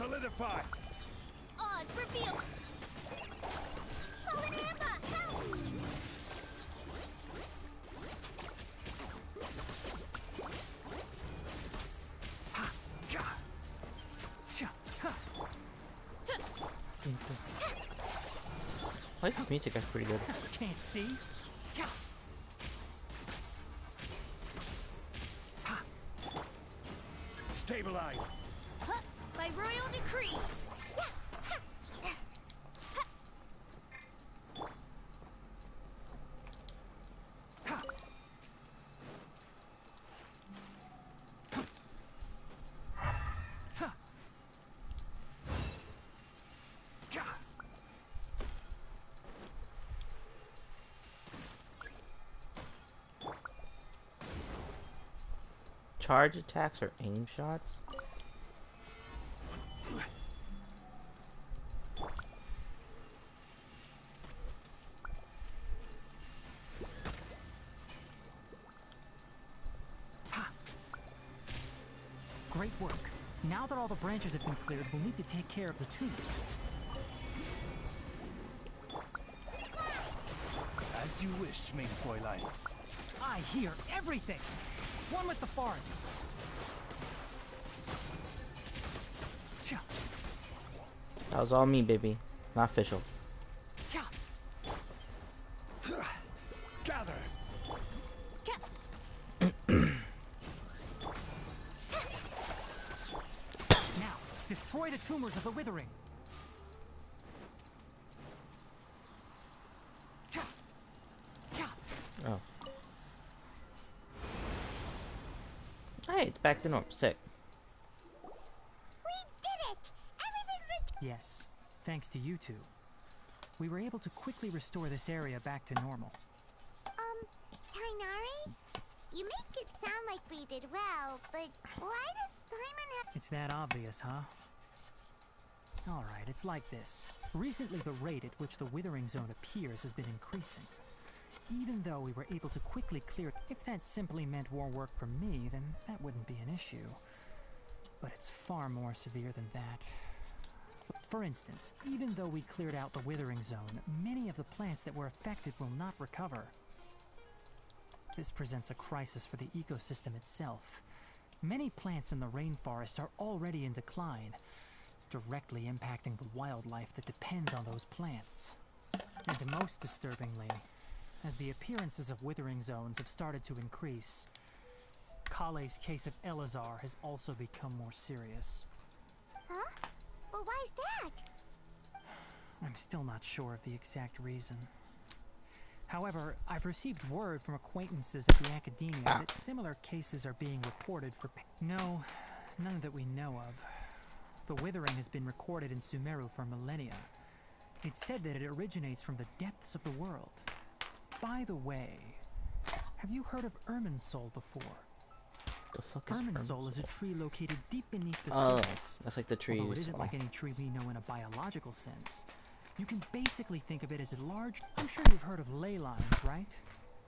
Solidify! Oz, reveal! Fallen Emma, help! Why is this music actually pretty good? Can't see? Stabilize! By royal decree! Charge attacks or aim shots? Great work. Now that all the branches have been cleared, we'll need to take care of the tomb. As you wish, main Fräulein. I hear everything! One with the forest! That was all me, baby. Not official. Gather! Now, destroy the tumors of the withering! Oh. Hey, it's back to normal. Sick. We did it! Everything's Yes, thanks to you two. We were able to quickly restore this area back to normal. Tainari? You make it sound like we did well, but why does Paimon have... It's that obvious, huh? Alright, it's like this. Recently the rate at which the withering zone appears has been increasing. Even though we were able to quickly clear it, if that simply meant more work for me, then that wouldn't be an issue. But it's far more severe than that. For instance, even though we cleared out the withering zone, many of the plants that were affected will not recover. This presents a crisis for the ecosystem itself. Many plants in the rainforest are already in decline, directly impacting the wildlife that depends on those plants. And most disturbingly, as the appearances of withering zones have started to increase, Kale's case of Elazar has also become more serious. Huh? But why's that? I'm still not sure of the exact reason. However, I've received word from acquaintances at the academia that similar cases are being reported for No, none that we know of. The withering has been recorded in Sumeru for millennia. It's said that it originates from the depths of the world. By the way, have you heard of Irminsul before? The fuck is Irminsul is a tree located deep beneath the Oh, surface. that's like the tree. Although it isn't like any tree we know in a biological sense. You can basically think of it as a large... I'm sure you've heard of ley lines, right?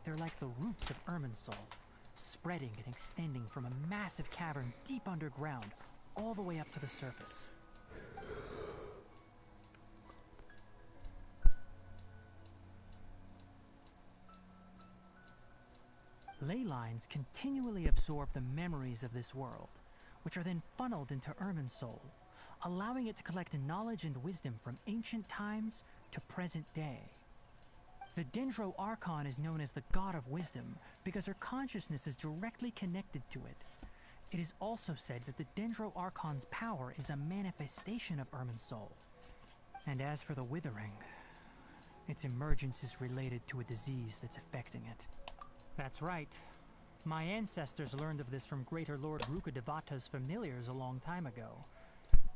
They're like the roots of Irminsul, spreading and extending from a massive cavern deep underground, all the way up to the surface. Ley lines continually absorb the memories of this world, which are then funneled into Irminsul, allowing it to collect knowledge and wisdom from ancient times to present day. The Dendro Archon is known as the God of Wisdom because her consciousness is directly connected to it. It is also said that the Dendro Archon's power is a manifestation of Irminsul. And as for the Withering, its emergence is related to a disease that's affecting it. That's right. My ancestors learned of this from Greater Lord Rukkhadevata's familiars a long time ago.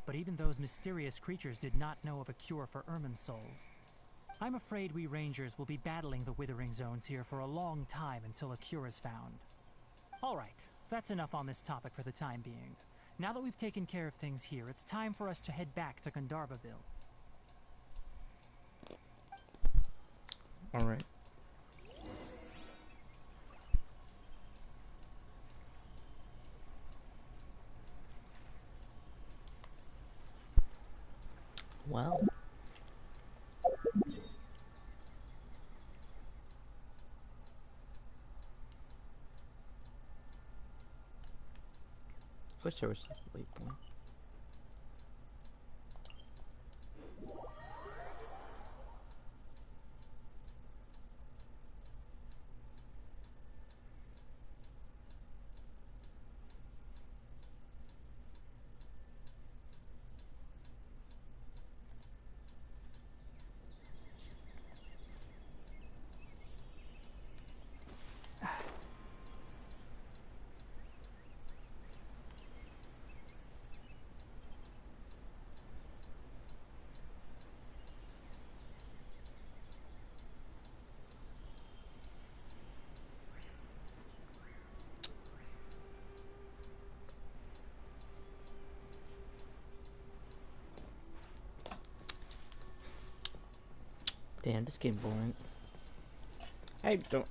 But even those mysterious creatures did not know of a cure for Irminsul. I'm afraid we Rangers will be battling the Withering Zones here for a long time until a cure is found. Alright, that's enough on this topic for the time being. Now that we've taken care of things here, it's time for us to head back to Gandharvaville. Alright. Well, wish there was a waypoint. Damn, this game boring. I don't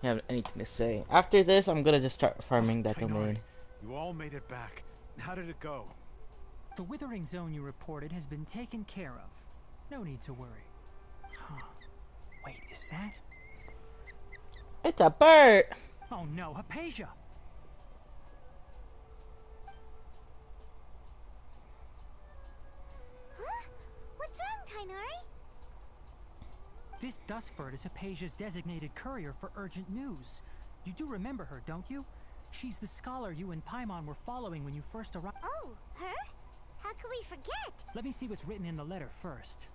have anything to say. After this, I'm gonna just start farming that Tainari, domain. you all made it back. How did it go? The withering zone you reported has been taken care of. No need to worry. Huh. Wait, is that? It's a bird! Oh no, Hypatia! Huh? What's wrong, Tainari? This Duskbird is Hypatia's designated courier for urgent news. You do remember her, don't you? She's the scholar you and Paimon were following when you first arrived. Oh, her? How could we forget? Let me see what's written in the letter first.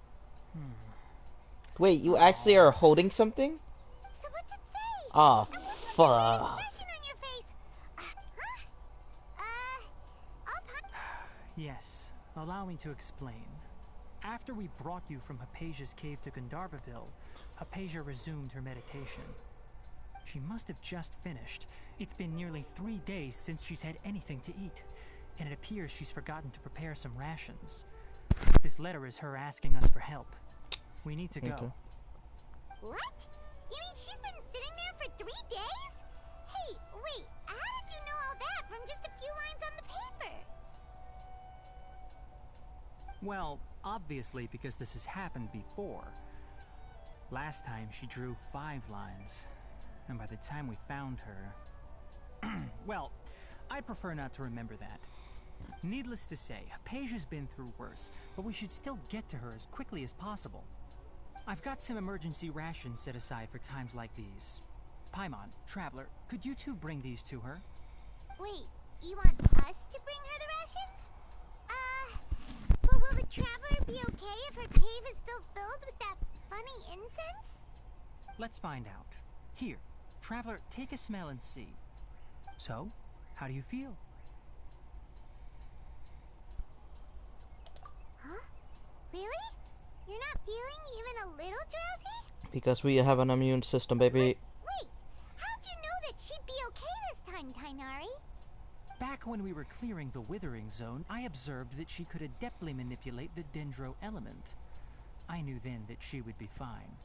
Wait, you actually are holding something? So what's it say? Oh, And what's with fuck. that expression on your face? I'll Yes, allow me to explain. After we brought you from Hypatia's cave to Gandharvaville, Hypatia resumed her meditation. She must have just finished. It's been nearly 3 days since she's had anything to eat, and it appears she's forgotten to prepare some rations. This letter is her asking us for help. We need to go. Okay. What? You mean she's been sitting there for 3 days? Hey, wait, how did you know all that from just a few lines on the paper? Well, obviously because this has happened before. Last time she drew 5 lines, and by the time we found her... well, I'd prefer not to remember that. Needless to say, Hypatia's been through worse, but we should still get to her as quickly as possible. I've got some emergency rations set aside for times like these. Paimon, Traveler, could you two bring these to her? Wait, you want us to bring her the rations? But will the Traveler be okay if her cave is still filled with that funny incense? Let's find out. Here, Traveler, take a smell and see. So, how do you feel? Huh? Really? You're not feeling even a little drowsy? Because we have an immune system, baby. Wait, how'd you know that she'd be okay this time, Tainari? Back when we were clearing the withering zone, I observed that she could adeptly manipulate the dendro element. I knew then that she would be fine.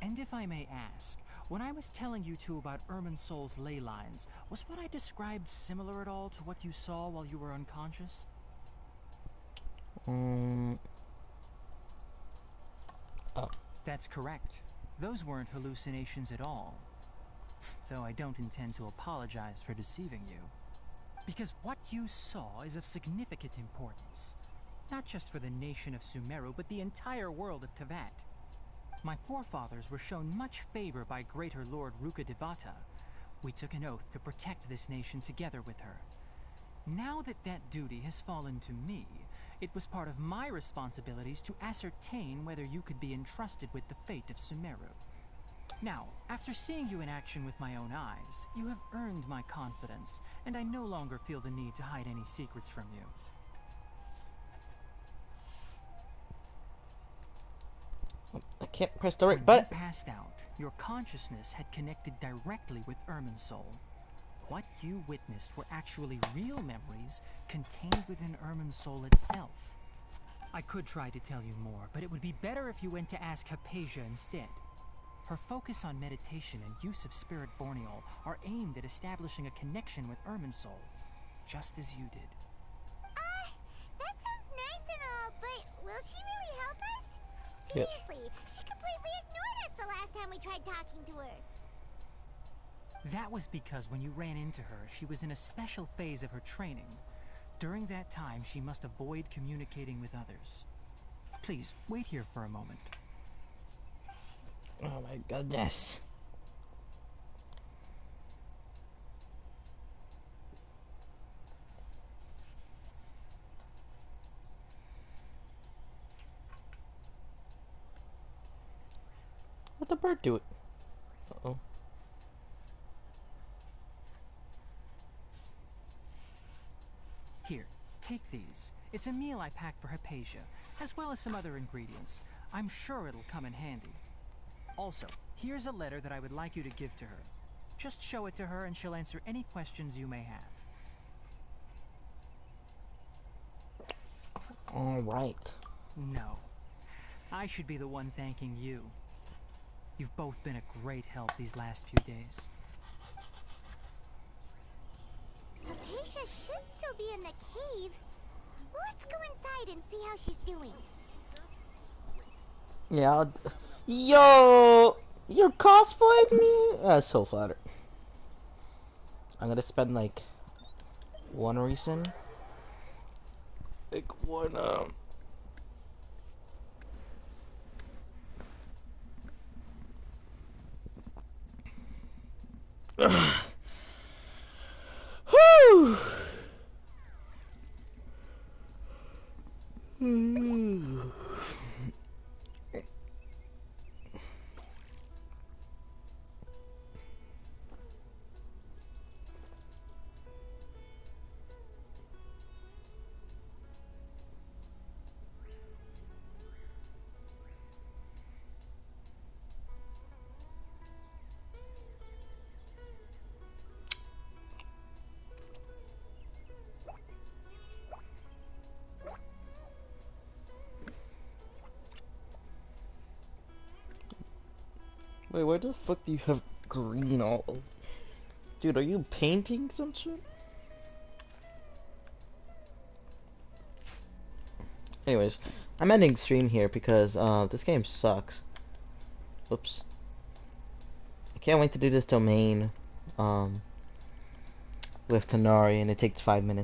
And if I may ask, when I was telling you two about Irminsol's ley lines, was what I described similar at all to what you saw while you were unconscious? Oh. That's correct. Those weren't hallucinations at all. Though I don't intend to apologize for deceiving you. Because what you saw is of significant importance. Not just for the nation of Sumeru, but the entire world of Tevat. My forefathers were shown much favor by Greater Lord Rukkhadevata. We took an oath to protect this nation together with her. Now that that duty has fallen to me, it was part of my responsibilities to ascertain whether you could be entrusted with the fate of Sumeru. Now, after seeing you in action with my own eyes, you have earned my confidence, and I no longer feel the need to hide any secrets from you. I can't press the right When button. you passed out, your consciousness had connected directly with Irminsul. What you witnessed were actually real memories contained within Irminsul itself. I could try to tell you more, but it would be better if you went to ask Hypatia instead. Her focus on meditation and use of Spirit Borneol are aimed at establishing a connection with Irminsul, just as you did. That sounds nice and all, but will she really help us? Yep. Seriously, she completely ignored us the last time we tried talking to her. That was because when you ran into her, she was in a special phase of her training. During that time, she must avoid communicating with others. Please, wait here for a moment. Oh my goodness. What the bird do it? Uh-oh. Here, take these. It's a meal I packed for Hypatia, as well as some other ingredients. I'm sure it'll come in handy. Also, here's a letter that I would like you to give to her. Just show it to her and she'll answer any questions you may have. Alright. No. I should be the one thanking you. You've both been a great help these last few days. Hypatia should still be in the cave. Let's go inside and see how she's doing. Yeah, yo! You're cosplaying me? That's so flattered. I'm gonna spend like one reason. Like one, Whew! Wait, why the fuck do you have green all over? Dude, are you painting some shit? Anyways, I'm ending stream here because this game sucks. Oops. I can't wait to do this domain with Tanari, and it takes 5 minutes.